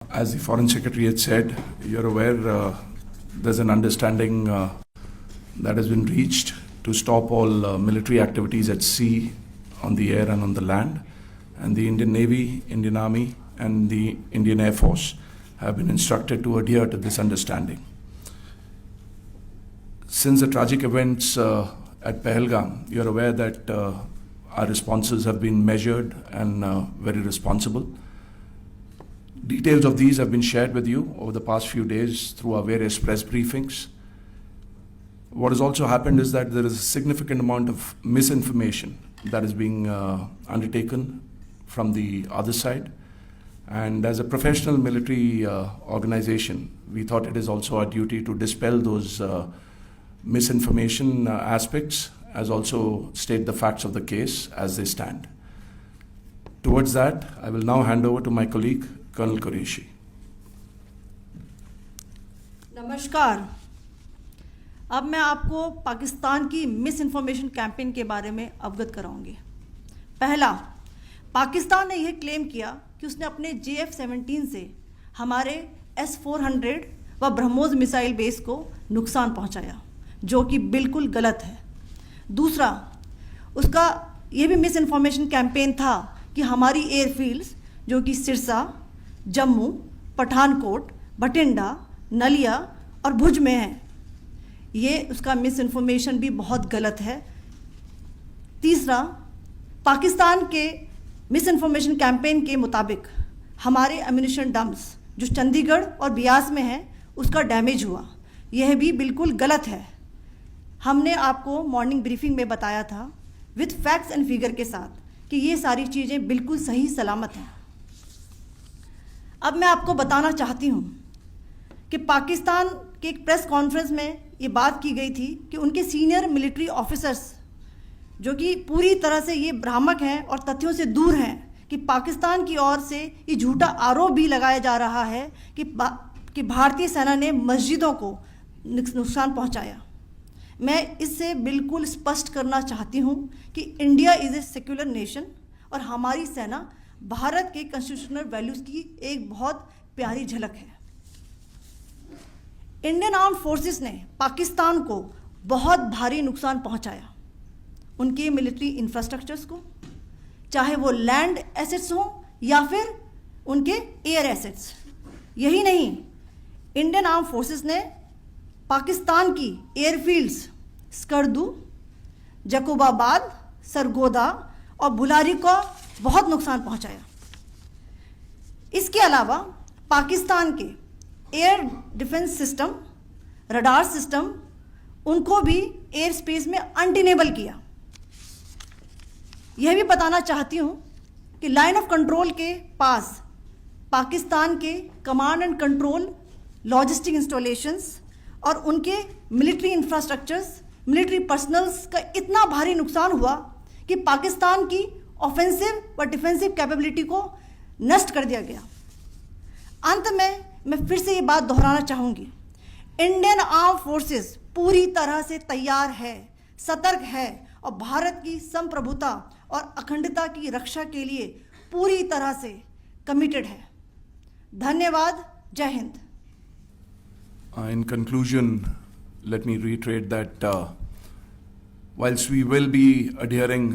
As the Foreign Secretary had said, you're aware there's an understanding that has been reached to stop all military activities at sea, on the air and on the land. And the Indian Navy, Indian Army and the Indian Air Force have been instructed to adhere to this understanding. Since the tragic events at Pahalgam, you're aware that our responses have been measured and very responsible. Details of these have been shared with you over the past few days through our various press briefings. What has also happened is that there is a significant amount of misinformation that is being undertaken from the other side. And as a professional military organization, we thought it is also our duty to dispel those misinformation aspects, as also state the facts of the case as they stand. Towards that, I will now hand over to my colleague, Colonel Qureshi. नमस्कार। अब मैं आपको पाकिस्तान की miss information campaign के बारे में अवगत कराऊंगी। पहला, पाकिस्तान ने यह क्लेम किया कि उसने अपने JF-17 से हमारे S-400 व ब्रह्मोस मिसाइल बेस को नुकसान पहुंचाया, जो कि बिल्कुल गलत है। दूसरा, उसका यह भी मिस इन्फॉर्मेशन कैंपेन था कि हमारी एयरफील्ड्स जो कि सिरसा, जम्मू, पठानकोट, बठिंडा, नलिया और भुज में हैं, ये उसका मिस इन्फॉर्मेशन भी बहुत गलत है। तीसरा, पाकिस्तान के मिस इन्फॉर्मेशन कैंपेन के मुताबिक हमारे एम्यूनिशन डम्प्स जो चंडीगढ़ और बियास में हैं उसका डैमेज हुआ, यह भी बिल्कुल गलत है। हमने आपको मॉर्निंग ब्रीफिंग में बताया था विद फैक्ट्स एंड फिगर के साथ कि ये सारी चीज़ें बिल्कुल सही सलामत हैं। अब मैं आपको बताना चाहती हूँ कि पाकिस्तान के एक प्रेस कॉन्फ्रेंस में ये बात की गई थी कि उनके सीनियर मिलिट्री ऑफिसर्स जो कि पूरी तरह से ये भ्रामक हैं और तथ्यों से दूर हैं कि पाकिस्तान की ओर से ये झूठा आरोप भी लगाया जा रहा है कि भारतीय सेना ने मस्जिदों को नुकसान पहुंचाया। मैं इससे बिल्कुल स्पष्ट करना चाहती हूं कि India is a secular nation और हमारी सेना भारत के कॉन्स्टिट्यूशनल वैल्यूज़ की एक बहुत प्यारी झलक है। इंडियन आर्म्ड फोर्सेस ने पाकिस्तान को बहुत भारी नुकसान पहुंचाया, उनके मिलिट्री इंफ्रास्ट्रक्चर्स को, चाहे वो लैंड एसेट्स हों या फिर उनके एयर एसेट्स। यही नहीं, इंडियन आर्म्ड फोर्सेस ने पाकिस्तान की एयरफील्ड्स स्कर्दू, जकोबाबाद, सरगोदा और बुलारी को बहुत नुकसान पहुंचाया। इसके अलावा पाकिस्तान के air defence system, radar system, उनको भी एयर स्पेस में अनटेनेबल किया। यह भी बताना चाहती हूं कि लाइन ऑफ कंट्रोल के पास पाकिस्तान के command and control logistic installations और उनके मिलिट्री इंफ्रास्ट्रक्चर्स, मिलिट्री पर्सनल्स का इतना भारी नुकसान हुआ कि पाकिस्तान की ऑफेंसिव व डिफेंसिव कैपेबिलिटी को नष्ट कर दिया गया। अंत में मैं फिर से ये बात दोहराना चाहूँगी, इंडियन आर्म फोर्सेस पूरी तरह से तैयार है, सतर्क है और भारत की संप्रभुता और अखंडता की रक्षा के लिए पूरी तरह से कमिटेड है। धन्यवाद। जय Hind. In conclusion, let me reiterate that whilst we will be adhering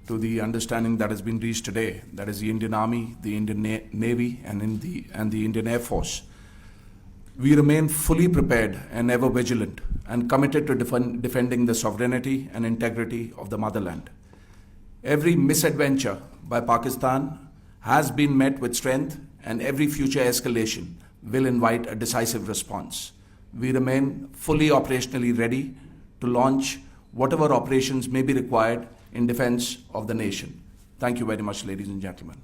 to the understanding that has been reached today, that is the Indian Army, the Indian Navy and the Indian Air Force, we remain fully prepared and ever vigilant and committed to defending the sovereignty and integrity of the motherland. Every misadventure by Pakistan has been met with strength, and every future escalation will invite a decisive response. We remain fully operationally ready to launch whatever operations may be required in defense of the nation. Thank you very much, ladies and gentlemen.